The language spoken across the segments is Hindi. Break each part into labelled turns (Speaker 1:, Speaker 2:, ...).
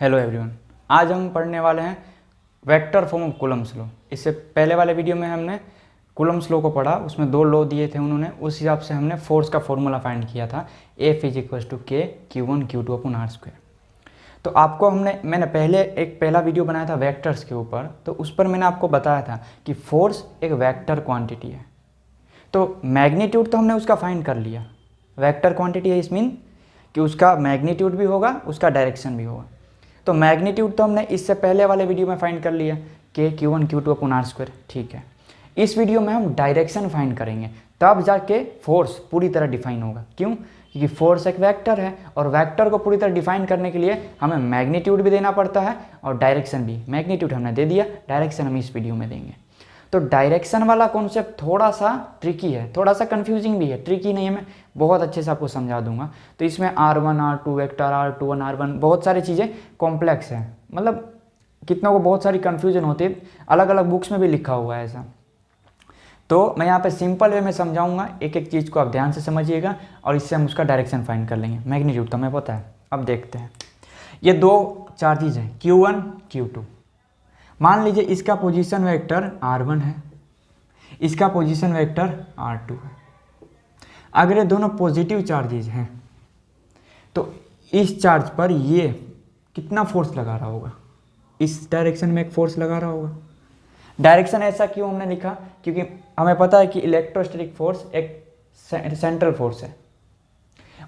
Speaker 1: हेलो एवरीवन, आज हम पढ़ने वाले हैं vector form of Coulomb's law. इससे पहले वाले वीडियो में हमने कूलम्ब्स लॉ को पढ़ा, उसमें दो लॉ दिए थे उन्होंने, उस हिसाब से हमने फोर्स का फॉर्मूला फाइंड किया था F = K Q1 Q2/r²। तो आपको मैंने पहला वीडियो बनाया था वेक्टर्स के ऊपर, तो उस पर मैंने आपको बताया था कि फोर्स एक वेक्टर क्वांटिटी है। तो मैग्नीट्यूड तो हमने उसका फाइंड कर लिया, वेक्टर क्वांटिटी है, इस मीन कि उसका मैग्नीट्यूड भी होगा, उसका डायरेक्शन भी होगा। तो मैग्नीट्यूड तो हमने इससे पहले वाले वीडियो में फाइंड कर लिया, K Q1 Q2/r²। ठीक है, इस वीडियो में हम डायरेक्शन फाइंड करेंगे, तब जाके फोर्स पूरी तरह डिफाइन होगा। क्यों? क्योंकि फोर्स एक वेक्टर है और वेक्टर को पूरी तरह डिफाइन करने के लिए हमें मैग्नीट्यूड भी देना पड़ता है और डायरेक्शन भी। मैग्नीट्यूड हमने दे दिया, डायरेक्शन हम इस वीडियो में देंगे। तो डायरेक्शन वाला कॉन्सेप्ट थोड़ा सा ट्रिकी है, थोड़ा सा कंफ्यूजिंग भी है। ट्रिकी नहीं है, मैं बहुत अच्छे से आपको समझा दूंगा। तो इसमें R1 R2 vector, R21 R1, बहुत सारी चीज़ें कॉम्प्लेक्स है, मतलब कितनों को बहुत सारी कन्फ्यूजन होती है, अलग अलग बुक्स में भी लिखा हुआ है ऐसा। तो मैं यहाँ पे सिंपल वे में समझाऊंगा, एक एक चीज़ को आप ध्यान से समझिएगा और इससे हम उसका डायरेक्शन फाइंड कर लेंगे। मैग्नीट्यूड तो हमें पता है। अब देखते हैं, ये दो चार्जेज हैं Q1 Q2। मान लीजिए इसका पोजीशन वेक्टर R1 है, इसका पोजीशन वेक्टर R2 है। अगर ये दोनों पॉजिटिव चार्जेज हैं तो इस चार्ज पर ये कितना फोर्स लगा रहा होगा? इस डायरेक्शन में एक फोर्स लगा रहा होगा। डायरेक्शन ऐसा क्यों हमने लिखा? क्योंकि हमें पता है कि इलेक्ट्रोस्टैटिक फोर्स एक सेंट्रल फोर्स है,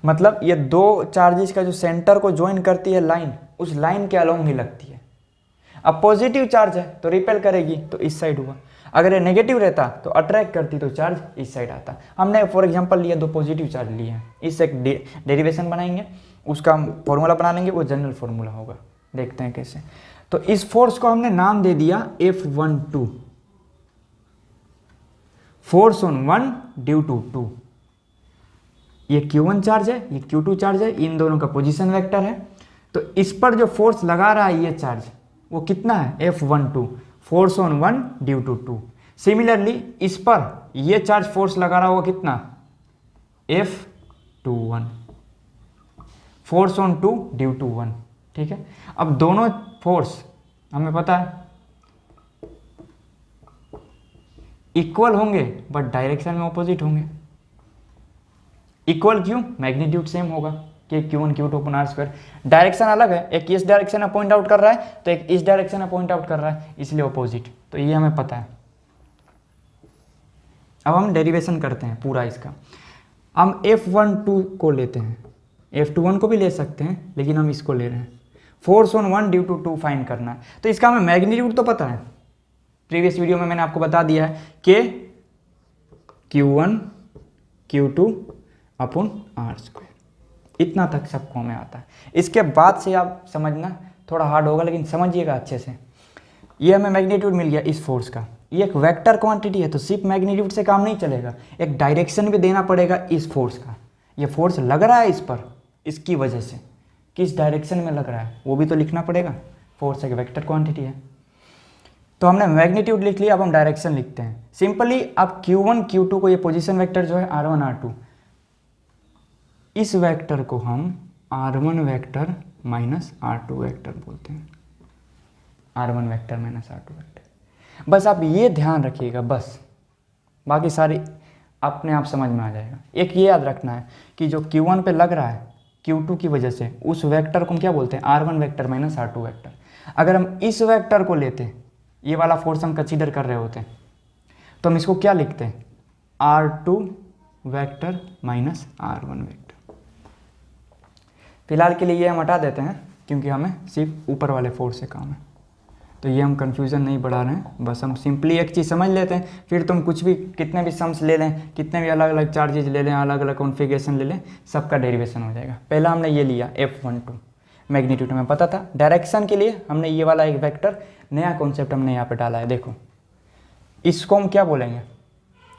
Speaker 1: मतलब ये दो चार्जेस का जो सेंटर को ज्वाइन करती है लाइन, उस लाइन के अलोंग ही लगती है। अब पॉजिटिव चार्ज है तो रिपेल करेगी, तो इस साइड हुआ। अगर ये नेगेटिव रहता तो अट्रैक्ट करती, तो चार्ज इस साइड आता। हमने फॉर एग्जांपल लिया, दो पॉजिटिव चार्ज लिए हैं, इससे एक डेरिवेशन बनाएंगे, उसका फॉर्मूला बना लेंगे, वो जनरल फॉर्मूला होगा। देखते हैं कैसे। तो इस फोर्स को हमने नाम दे दिया F12, force on 1 due to 2। ये Q1 चार्ज है, ये Q2 चार्ज है, इन दोनों का पोजीशन वेक्टर है। तो इस पर जो फोर्स लगा रहा है ये चार्ज, वो कितना है? F12, force on 1 due to 2। Similarly इस पर ये चार्ज फोर्स लगा रहा होगा कितना? F21, force on 2 due to 1। ठीक है, अब दोनों फोर्स हमें पता है इक्वल होंगे, बट डायरेक्शन में ऑपोजिट होंगे। इक्वल क्यों? मैग्नीट्यूड सेम होगा, कि Q1 Q2/r²। डायरेक्शन अलग है, एक इस डायरेक्शन में पॉइंट आउट कर रहा है तो एक इस डायरेक्शन में पॉइंट आउट कर रहा है, इसलिए ऑपोजिट। तो ये हमें पता है। अब हम डेरिवेशन करते हैं पूरा इसका। हम F12 को लेते हैं, F21 को भी ले सकते हैं, लेकिन हम इसको ले रहे हैं। Force on 1 due to 2 find करना है। तो इसका हमें मैग्नीट्यूड तो पता है, प्रीवियस वीडियो में मैंने आपको बता दिया है कि Q1 Q2/r²। इतना तक सबको हमें आता है। इसके बाद से आप समझना थोड़ा हार्ड होगा, लेकिन समझिएगा अच्छे से। ये हमें मैग्नीट्यूड मिल गया इस फोर्स का। ये एक वेक्टर क्वांटिटी है, तो सिर्फ मैग्नीट्यूड से काम नहीं चलेगा, एक डायरेक्शन भी देना पड़ेगा इस फोर्स का। ये फोर्स लग रहा है इस पर, इसकी वजह से किस डायरेक्शन में लग रहा है वो भी तो लिखना पड़ेगा। फोर्स एक वेक्टर क्वांटिटी है, तो हमने मैग्नीट्यूड लिख लिया। अब हम डायरेक्शन लिखते हैं सिंपली। अब Q1 Q2 को, ये पोजीशन वेक्टर जो है R1 R2, इस वेक्टर को हम R1 vector minus R2 vector बोलते हैं। R1 vector minus R2 vector. बस आप ये ध्यान रखिएगा, बस बाकी सारी अपने आप समझ में आ जाएगा। एक ये याद रखना है कि जो Q1 पे लग रहा है Q2 की वजह से, उस वेक्टर को हम क्या बोलते हैं? R1 vector minus R2 vector. अगर हम इस वेक्टर को लेते, ये वाला फोर्स हम कंसीडर कर रहे होते, तो हम इसको क्या लिखते हैं? R2 vector minus R1 vector. फिलहाल के लिए ये हम हटा देते हैं, क्योंकि हमें सिर्फ ऊपर वाले फोर्स से काम है। तो ये हम कंफ्यूजन नहीं बढ़ा रहे हैं, बस हम सिंपली एक चीज़ समझ लेते हैं। फिर तुम कुछ भी, कितने भी सम्स ले लें, कितने भी अलग अलग चार्जेज ले लें, अलग अलग कॉन्फ़िगरेशन ले लें, सबका डेरिवेशन हो जाएगा। पहला हमने ये लिया F12, मैग्नीट्यूड हमें पता था। डायरेक्शन के लिए हमने ये वाला एक वेक्टर, नया कॉन्सेप्ट हमने यहाँ पे डाला है। देखो, इसको हम क्या बोलेंगे?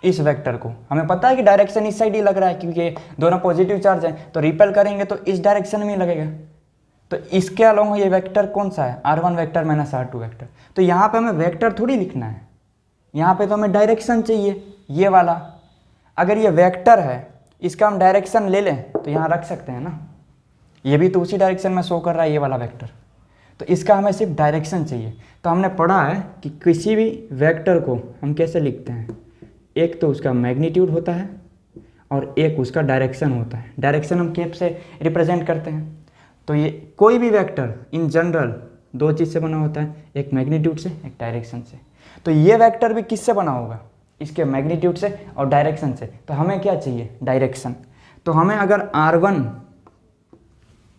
Speaker 1: इस वेक्टर को हमें पता है कि डायरेक्शन इस साइड ही लग रहा है, क्योंकि दोनों पॉजिटिव चार्ज हैं, तो रिपेल करेंगे तो इस डायरेक्शन में ही लगेगा। तो इसके अलोंग ये वेक्टर कौन सा है? R1 vector minus R2 vector. तो यहाँ पे हमें वेक्टर थोड़ी लिखना है, यहाँ पे तो हमें डायरेक्शन चाहिए, ये वाला। अगर ये वेक्टर है, इसका हम डायरेक्शन ले लें तो यहाँ रख सकते हैं ना, ये भी तो उसी डायरेक्शन में शो कर रहा है, ये वाला वेक्टर। तो इसका हमें सिर्फ डायरेक्शन चाहिए। तो हमने पढ़ा है कि किसी भी वेक्टर को हम कैसे लिखते हैं, एक तो उसका मैग्नीट्यूड होता है और एक उसका डायरेक्शन होता है। डायरेक्शन हम कैप से रिप्रेजेंट करते हैं। तो ये कोई भी वेक्टर इन जनरल दो चीज़ से बना होता है, एक मैग्नीट्यूड से, एक डायरेक्शन से। तो ये वेक्टर भी किससे बना होगा, इसके मैग्नीट्यूड से और डायरेक्शन से। तो हमें क्या चाहिए, डायरेक्शन। तो हमें अगर r1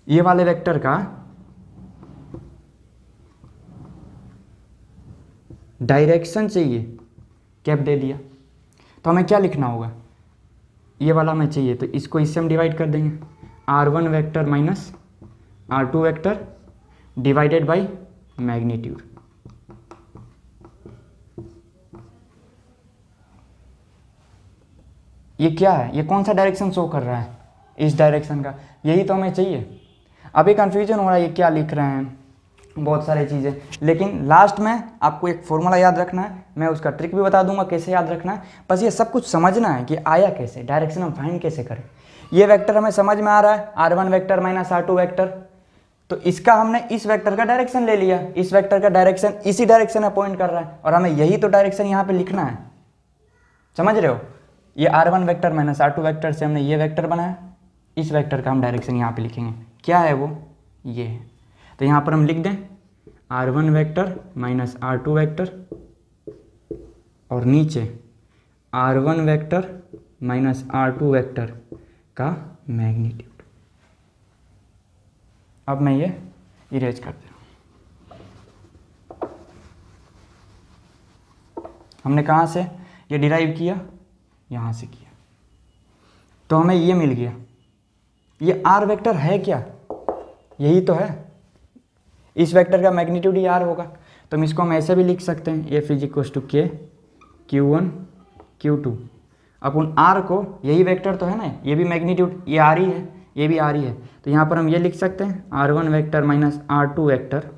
Speaker 1: ये वाले वेक्टर का डायरेक्शन चाहिए, कैप दे दिया, तो हमें क्या लिखना होगा, ये वाला हमें चाहिए, तो इसको इससे हम डिवाइड कर देंगे, r1 vector minus r2 vector divided by magnitude. ये क्या है, ये कौन सा डायरेक्शन शो कर रहा है, इस डायरेक्शन का, यही तो हमें चाहिए। अभी कन्फ्यूजन हो रहा है ये क्या लिख रहे हैं, बहुत सारी चीज़ें, लेकिन लास्ट में आपको एक फॉर्मूला याद रखना है, मैं उसका ट्रिक भी बता दूंगा कैसे याद रखना है। बस ये सब कुछ समझना है कि आया कैसे, डायरेक्शन हम फाइंड कैसे करें। ये वेक्टर हमें समझ में आ रहा है, r1 vector minus r2 vector, तो इसका हमने इस वेक्टर का डायरेक्शन ले लिया, इस वेक्टर का डायरेक्शन इसी डायरेक्शन में पॉइंट कर रहा है और हमें यही तो डायरेक्शन यहाँ पे लिखना है, समझ रहे हो। ये r1 vector minus r2 vector से हमने ये वेक्टर बनाया, इस वेक्टर का हम डायरेक्शन यहाँ पे लिखेंगे, क्या है वो, ये है। तो यहाँ पर हम लिख दें r1 vector minus r2 vector और नीचे r1 vector minus r2 vector का मैग्नीट्यूड। अब मैं ये इरेज कर दे रहा हूँ। हमने कहाँ से ये डिराइव किया, यहाँ से किया, तो हमें ये मिल गया। ये r वेक्टर है क्या, यही तो है, इस वेक्टर का मैग्नीट्यूड ही r होगा। तो हम इसको हम ऐसे भी लिख सकते हैं, f is equal to k q1 q2 upon r को, यही वेक्टर तो है ना, ये भी मैग्नीट्यूड, ये r ही है, ये भी r ही है। तो यहाँ पर हम ये लिख सकते हैं r1 vector minus r2 vector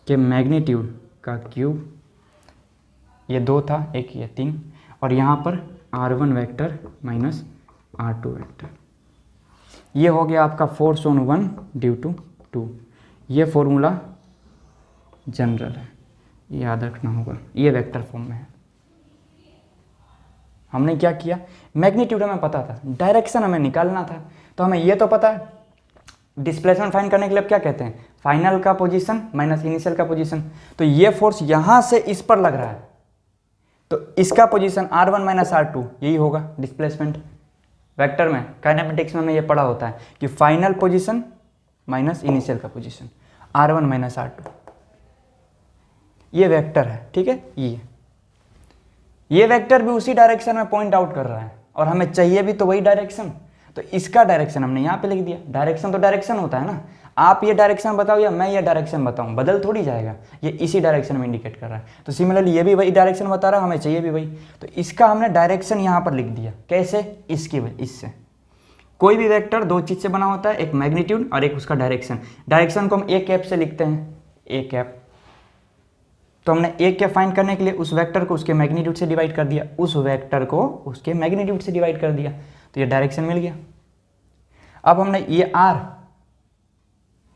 Speaker 1: के मैग्नीट्यूड का क्यूब, ये 2 था, एक ये 3, और यहाँ पर r1 vector minus r2 vector. ये हो गया आपका फोर्स ऑन 1 ड्यू टू 2। ये फॉर्मूला जनरल है, याद रखना होगा, ये वेक्टर फॉर्म में है। हमने क्या किया, मैग्नीट्यूड हमें पता था, डायरेक्शन हमें निकालना था। तो हमें ये तो पता है, डिस्प्लेसमेंट फाइंड करने के लिए क्या कहते हैं, फाइनल का पोजीशन माइनस इनिशियल का पोजीशन। तो ये फोर्स यहाँ से इस पर लग रहा है, तो इसका पोजीशन r1 माइनस r2 यही होगा डिस्प्लेसमेंट। वेक्टर में काइनेमेटिक्स में हमें ये पढ़ा होता है कि फाइनल पोजीशन माइनस इनिशियल का पोजीशन, r1 माइनस r2, ये वेक्टर है, ठीक है। ये वेक्टर भी उसी डायरेक्शन में पॉइंट आउट कर रहा है और हमें चाहिए भी तो वही डायरेक्शन। तो इसका डायरेक्शन हमने यहाँ पे लिख दिया। डायरेक्शन तो डायरेक्शन होता है ना, आप ये डायरेक्शन बताओ या मैं ये डायरेक्शन बताऊँ, बदल थोड़ी जाएगा, ये इसी डायरेक्शन में इंडिकेट कर रहा है। तो सिमिलरली ये भी वही डायरेक्शन बता रहा है, हमें चाहिए भी वही। तो इसका हमने डायरेक्शन यहाँ पर लिख दिया, कैसे, इसकी वजह, इससे। कोई भी वेक्टर दो चीज़ से बना होता है, एक मैग्नीट्यूड और एक उसका डायरेक्शन। डायरेक्शन को हम ए कैप से लिखते हैं, ए कैप। तो हमने ए कैप फाइंड करने के लिए उस वेक्टर को उसके मैग्नीट्यूड से डिवाइड कर दिया, उस वेक्टर को उसके मैग्नीट्यूड से डिवाइड कर दिया, तो ये डायरेक्शन मिल गया। अब हमने ये r,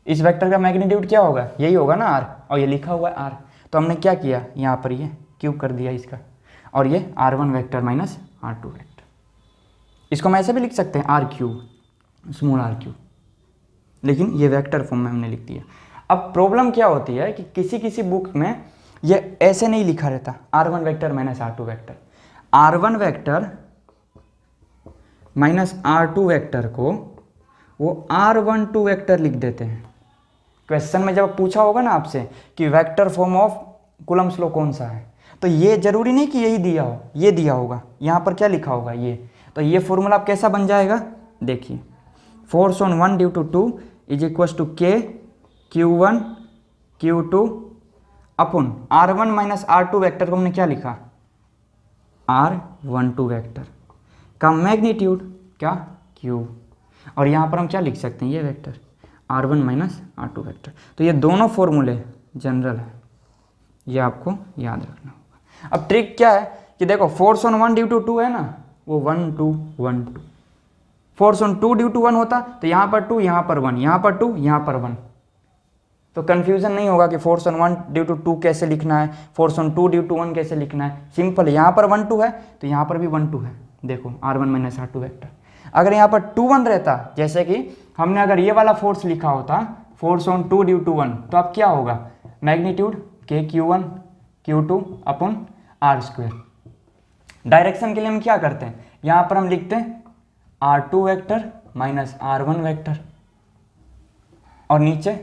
Speaker 1: इस वेक्टर का मैग्नीट्यूड क्या होगा, यही होगा ना r, और ये लिखा हुआ है r। तो हमने क्या किया, यहाँ पर ये क्यूब कर दिया इसका, और ये r1 vector minus r2 vector. इसको हम ऐसे भी लिख सकते हैं r cube, small r cube, लेकिन ये वेक्टर फॉर्म में हमने लिख दिया। अब प्रॉब्लम क्या होती है कि किसी किसी बुक में ये ऐसे नहीं लिखा रहता, r1 vector minus r2 vector. r1 vector minus r2 vector को वो r12 वेक्टर लिख देते हैं। क्वेश्चन में जब पूछा होगा ना आपसे कि vector form of Coulomb's law कौन सा है, तो ये जरूरी नहीं कि यही दिया हो, ये दिया होगा, यहाँ पर क्या लिखा होगा ये। तो ये फॉर्मूला आप कैसा बन जाएगा, देखिए, force on 1 due to 2 is equal to k q1 q2 upon r1 minus r2 vector को हमने क्या लिखा, r12 वेक्टर का मैग्नीट्यूड क्या, q, और यहाँ पर हम क्या लिख सकते हैं, ये vector r1 minus r2 vector. तो ये दोनों फॉर्मूले जनरल है, ये आपको याद रखना होगा। अब ट्रिक क्या है कि देखो, फोर्स ऑन 1 ड्यू टू 2 है ना, वो 1 2 1 2, फोर्स ऑन 2 ड्यू टू 1 होता तो यहाँ पर 2, यहाँ पर 1, यहाँ पर 2, यहाँ पर 1, तो कन्फ्यूज़न नहीं होगा कि फोर्स ऑन 1 ड्यू टू 2 कैसे लिखना है, फोर्स ऑन 2 ड्यू टू 1 कैसे लिखना है। सिंपल, यहाँ पर 1 2 है तो यहाँ पर भी 1 2 है। देखो R1 - R2 वेक्टर। अगर यहाँ पर 2 1 रहता, जैसे कि हमने अगर ये वाला फोर्स लिखा होता फोर्स ऑन 2 ड्यू टू 1, तो अब क्या होगा, magnitude KQ1 Q2 upon R²। Direction के लिए हम क्या करते हैं, यहाँ पर हम लिखते हैं R2 vector minus R1 vector, और नीचे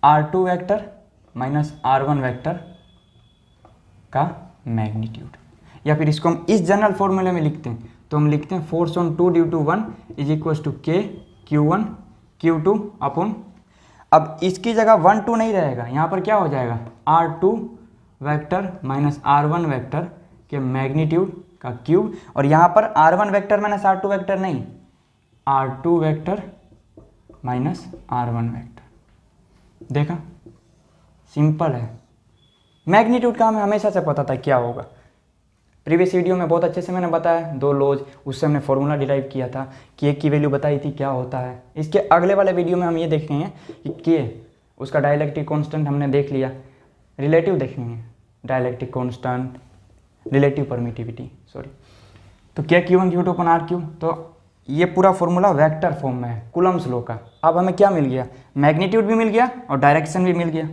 Speaker 1: R2 vector minus R1 vector का मैग्नीट्यूड। या फिर इसको हम इस जनरल फॉर्मूले में लिखते हैं, तो हम लिखते हैं force on 2 due to 1 is equal to KQ1 Q2 upon, अब इसकी जगह 1 2 नहीं रहेगा, यहाँ पर क्या हो जाएगा R2 vector minus R1 vector के मैग्नीट्यूड का क्यूब, और यहाँ पर R1 vector minus R2 vector नहीं, R2 vector minus R1 vector. देखा, सिंपल है। मैग्नीट्यूड का हमें हमेशा से पता था क्या होगा, प्रीवियस वीडियो में बहुत अच्छे से मैंने बताया, 2 लॉज, उससे हमने फॉर्मूला डिराइव किया था, के की वैल्यू बताई थी क्या होता है। इसके अगले वाले वीडियो में हम ये देखेंगे कि के उसका डाइलेक्ट्रिक कांस्टेंट हमने देख लिया, रिलेटिव देखेंगे, dielectric constant, relative permittivity, sorry. तो KQ1 Q2 अपॉन R3, तो ये पूरा फॉर्मूला वेक्टर फॉर्म में है कूलम्स लॉ का। अब हमें क्या मिल गया, मैग्नीट्यूड भी मिल गया और डायरेक्शन भी मिल गया।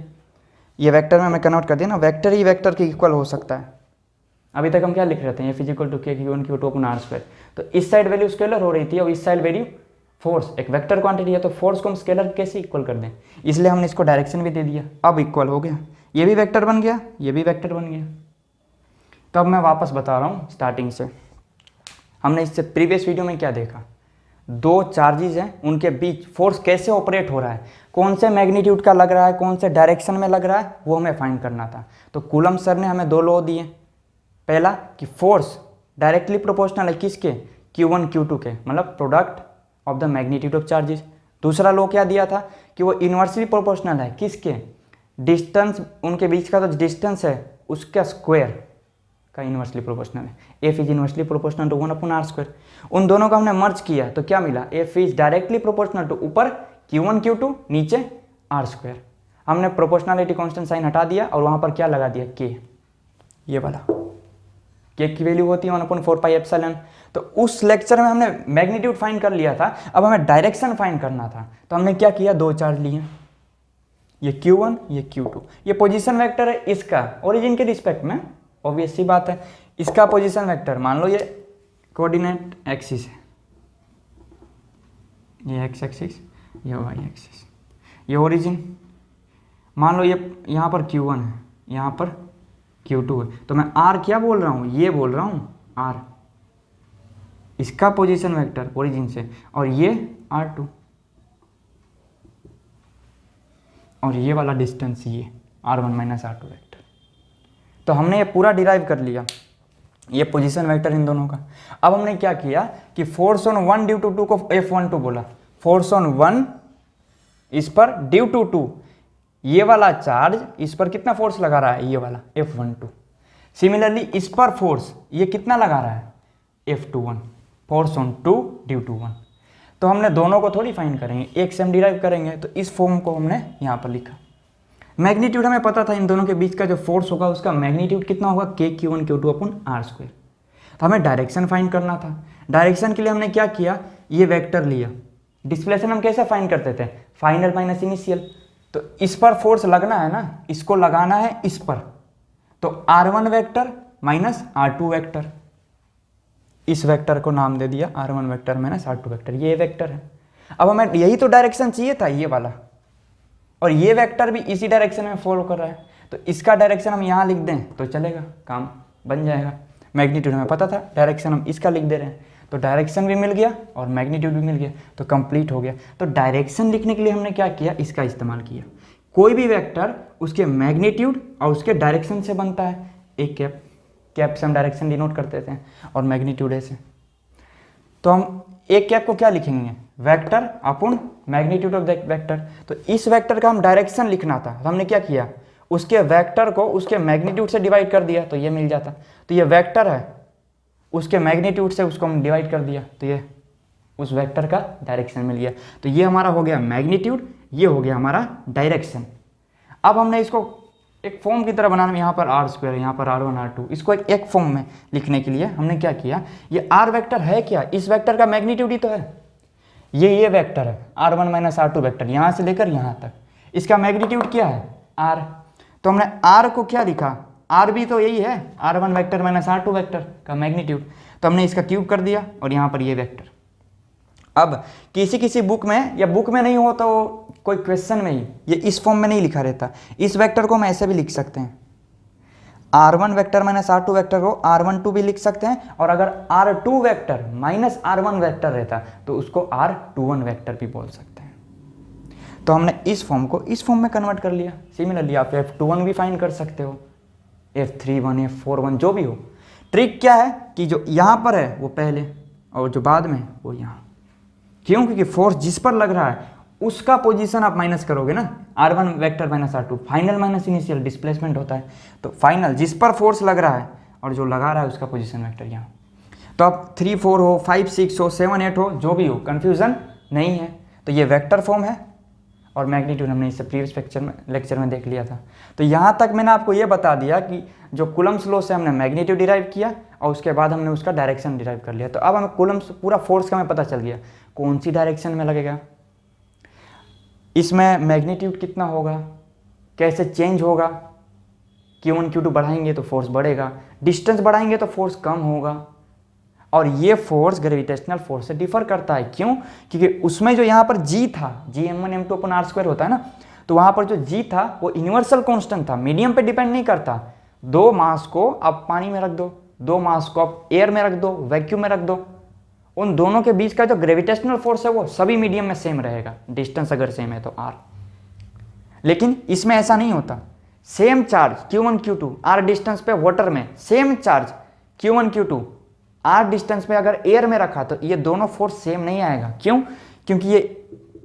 Speaker 1: ये वेक्टर में हमें कन्वर्ट कर दिया ना, वेक्टर ही वेक्टर के इक्वल हो सकता है। अभी तक हम क्या लिख रहे थे, F equal to KQ1 Q2 upon R²। तो इस साइड वैल्यू स्केलर हो रही थी और इस साइड वैल्यू फोर्स, एक वेक्टर क्वांटिटी है, तो फोर्स को हम स्केलर कैसे इक्वल कर दें, इसलिए हमने इसको डायरेक्शन भी दे दिया। अब इक्वल हो गया, ये भी वेक्टर बन गया, ये भी वेक्टर बन गया। तो अब मैं वापस बता रहा हूँ स्टार्टिंग से। हमने इससे प्रीवियस वीडियो में क्या देखा, 2 चार्जेस हैं, उनके बीच फोर्स कैसे ऑपरेट हो रहा है, कौन से मैग्नीट्यूड का लग रहा है, कौन से डायरेक्शन में लग रहा है, वो हमें फाइंड करना था। तो कूलम सर ने हमें 2 लॉ दिए। पहला कि फोर्स डायरेक्टली प्रोपोर्शनल है किसके, Q1 Q2 के, मतलब product of the magnitude of charges. दूसरा लॉ क्या दिया था कि वो इन्वर्सली प्रोपोर्शनल है किसके, डिस्टेंस, उनके बीच का जो डिस्टेंस है उसका स्क्वायर का इन्वर्सली प्रोपोर्शनल है। F is inversely proportional to 1 upon R²। उन दोनों को हमने मर्ज किया तो क्या मिला, F is directly proportional to ऊपर Q1 Q2 नीचे R²। हमने प्रोपोर्शनलिटी कांस्टेंट साइन हटा दिया और वहां पर क्या लगा दिया, K, ये वाला K की वैल्यू होती है 1/4 पाई एप्सिलॉन। तो उस लेक्चर में हमने मैग्नीट्यूड फाइंड कर लिया था, अब हमें डायरेक्शन फाइंड करना था। तो हमने क्या किया, 2 चार्ज लिए, ये Q1 ये Q2, ये पोजीशन वेक्टर है इसका ओरिजिन के रिस्पेक्ट में, ऑब्वियस सी बात है। इसका पोजीशन वेक्टर मान लो ये कोऑर्डिनेट एक्सिस है, ये एक्स एक्सिस, ये वाई एक्सिस, ये ओरिजिन। मान लो ये यहाँ पर Q1 है, यहाँ पर Q2 है, तो मैं R क्या बोल रहा हूँ, ये बोल रहा हूँ R, इसका पोजीशन वेक्टर ओरिजिन से, और ये R2, और ये वाला डिस्टेंस ये R1 माइनस R2 वेक्टर। तो हमने ये पूरा डिराइव कर लिया, ये पोजीशन वेक्टर इन दोनों का। अब हमने क्या किया कि फोर्स ऑन 1 ड्यू टू 2 को F12 बोला, फोर्स ऑन 1 इस पर ड्यू टू 2, ये वाला चार्ज इस पर कितना फोर्स लगा रहा है, ये वाला F12। सिमिलरली इस पर फोर्स ये कितना लगा रहा है, F21, force on 2 due to 1। तो हमने दोनों को थोड़ी फाइंड करेंगे, एक से हम डिराइव करेंगे, तो इस फॉर्म को हमने यहाँ पर लिखा। मैग्नीट्यूड हमें पता था इन दोनों के बीच का जो फोर्स होगा उसका मैग्नीट्यूड कितना होगा, KQ1 Q2 अपॉन R²। तो हमें डायरेक्शन फाइंड करना था। डायरेक्शन के लिए हमने क्या किया, ये वेक्टर लिया। डिस्प्लेसमेंट हम कैसे फाइंड करते थे, फाइनल माइनस इनिशियल। तो इस पर फोर्स लगना है ना, इसको लगाना है इस पर, तो R1 vector minus R2 vector, इस वेक्टर को नाम दे दिया R1 vector minus R2 vector, ये वेक्टर है। अब हमें यही तो डायरेक्शन चाहिए था, ये वाला, और ये वेक्टर भी इसी डायरेक्शन में फॉलो कर रहा है, तो इसका डायरेक्शन हम यहाँ लिख दें तो चलेगा, काम बन जाएगा। मैग्नीट्यूड हमें पता था, डायरेक्शन हम इसका लिख दे रहे हैं, तो डायरेक्शन भी मिल गया और मैग्नीट्यूड भी मिल गया, तो कंप्लीट हो गया। तो डायरेक्शन लिखने के लिए हमने क्या किया, इसका इस्तेमाल किया। कोई भी वेक्टर उसके मैग्नीट्यूड और उसके डायरेक्शन से बनता है, एक कैप, कैप से हम डायरेक्शन डिनोट करते थे और मैग्नीट्यूड ऐसे। तो हम एक कैप को क्या लिखेंगे, vector upon magnitude of the vector. तो इस वेक्टर का हम डायरेक्शन लिखना था, तो हमने क्या किया, उसके वेक्टर को उसके मैग्नीट्यूड से डिवाइड कर दिया तो ये मिल जाता। तो ये वेक्टर है, उसके मैग्नीट्यूड से उसको हम डिवाइड कर दिया तो ये उस वेक्टर का डायरेक्शन मिल गया। तो ये हमारा हो गया मैग्नीट्यूड ये हो गया हमारा डायरेक्शन। अब हमने इसको एक फॉर्म की तरह बनाना, यहाँ पर आर स्क्वायर, यहाँ पर R1 R2, इसको एक फॉर्म में लिखने के लिए हमने क्या किया, ये R वेक्टर है क्या, इस वेक्टर का मैग्नीट्यूड ही तो है, ये वेक्टर है R1 माइनस R2 वेक्टर, यहाँ से लेकर यहाँ तक, इसका मैग्नीट्यूड क्या है R। तो हमने R को क्या लिखा, R भी तो यही है R1 vector minus R2 vector का मैग्नीट्यूड, तो हमने इसका क्यूब कर दिया और यहाँ पर ये वेक्टर। अब किसी किसी बुक में या बुक में नहीं हो तो कोई क्वेश्चन में ही ये इस फॉर्म में नहीं लिखा रहता, इस वेक्टर को हम ऐसे भी लिख सकते हैं, R1 vector minus R2 vector को R12 भी लिख सकते हैं, और अगर R2 vector minus R1 vector रहता तो उसको R21 वेक्टर भी बोल सकते हैं। तो हमने इस फॉर्म को इस फॉर्म में कन्वर्ट कर लिया। सिमिलरली आप F21 भी फाइंड कर सकते हो, F31 F41 जो भी हो। ट्रिक क्या है कि जो यहाँ पर है वो पहले और जो बाद में वो यहाँ, क्यों, क्योंकि फोर्स जिस पर लग रहा है उसका पोजीशन आप माइनस करोगे ना, R1 vector minus R2, final minus initial displacement होता है, तो फाइनल जिस पर फोर्स लग रहा है और जो लगा रहा है उसका पोजीशन वेक्टर यहाँ। तो अब 3 4 हो, 5 6 हो, 7 8 हो, जो भी हो, कंफ्यूजन नहीं है। तो ये वेक्टर फॉर्म है और मैग्नीट्यूड हमने इससे प्रीवियस लेक्चर में देख लिया था। तो यहाँ तक मैंने आपको ये बता दिया कि जो कूलम्स लॉ से हमने मैग्नीट्यूड डिराइव किया और उसके बाद हमने उसका डायरेक्शन डिराइव कर लिया। तो अब हमें कूलम्स पूरा फोर्स का हमें पता चल गया कौन सी डायरेक्शन में लगेगा, इसमें मैग्नीट्यूड कितना होगा, कैसे चेंज होगा, Q1 Q2 बढ़ाएंगे तो फोर्स बढ़ेगा, डिस्टेंस बढ़ाएंगे तो फोर्स कम होगा, और ये फोर्स ग्रेविटेशनल फोर्स से डिफर करता है। क्यों, क्योंकि उसमें जो यहाँ पर G था, G m1 m2 अपन R² होता है ना, तो वहाँ पर जो G था वो यूनिवर्सल कांस्टेंट था, मीडियम पे डिपेंड नहीं करता। दो मास को आप पानी में रख दो, दो मास को आप एयर में रख दो, वैक्यूम में रख दो, उन दोनों के बीच का जो ग्रेविटेशनल फोर्स है वो सभी मीडियम में सेम रहेगा, डिस्टेंस अगर सेम है तो R। लेकिन इसमें ऐसा नहीं होता, same charge Q1 Q2 R distance पे वाटर में, same charge Q1 Q2 R distance पे अगर एयर में रखा तो ये दोनों फोर्स सेम नहीं आएगा। क्यों, क्योंकि ये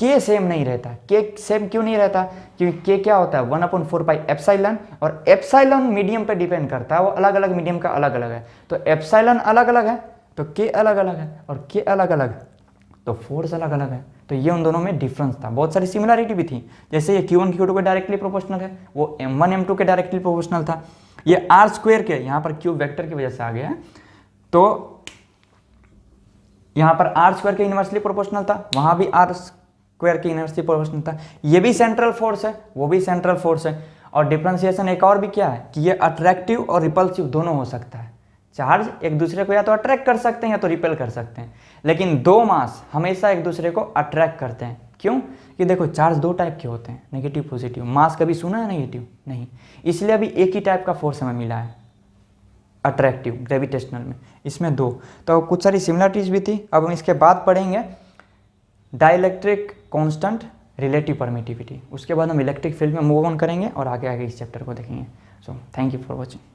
Speaker 1: K सेम नहीं रहता। K सेम क्यों नहीं रहता, क्योंकि K क्या होता है 1/4 पाई एप्सिलॉन, और एप्सिलॉन मीडियम पे डिपेंड करता है, वो अलग अलग मीडियम का अलग अलग है। तो एप्सिलॉन अलग अलग है तो K अलग अलग है, और K अलग अलग है तो फोर्स अलग अलग है। तो ये उन दोनों में डिफरेंस था। बहुत सारी सिमिलरिटी भी थी, जैसे ये Q1 Q2 के डायरेक्टली प्रोपोर्शनल है, वो M1 M2 के डायरेक्टली प्रोपोर्शनल था। ये R² के यहाँ पर क्यूब वेक्टर की वजह से आ गया है, तो यहाँ पर R² के इनवर्सली प्रोपोर्शनल था, वहाँ भी R² के इनवर्सली प्रोपोर्शनल था। ये भी सेंट्रल फोर्स है, वो भी सेंट्रल फोर्स है। और डिफरेंशिएशन एक और भी क्या है कि ये अट्रैक्टिव और रिपल्सिव दोनों हो सकता है। चार्ज एक दूसरे को या तो अट्रैक्ट कर सकते हैं या तो रिपेल कर सकते हैं, लेकिन दो मास हमेशा एक दूसरे को अट्रैक्ट करते हैं। क्यों, कि देखो चार्ज दो टाइप के होते हैं, नेगेटिव पॉजिटिव। मास कभी सुना है नेगेटिव नहीं, इसलिए अभी एक ही टाइप का फोर्स हमें मिला है अट्रैक्टिव ग्रेविटेशनल में, इसमें दो। तो कुछ सारी सिमिलरिटीज भी थी। अब हम इसके बाद पढ़ेंगे डाइलेक्ट्रिक कांस्टेंट, रिलेटिव परमिटिविटी, उसके बाद हम इलेक्ट्रिक फील्ड में मूव ऑन करेंगे और आगे आगे इस चैप्टर को देखेंगे। So thank you for watching.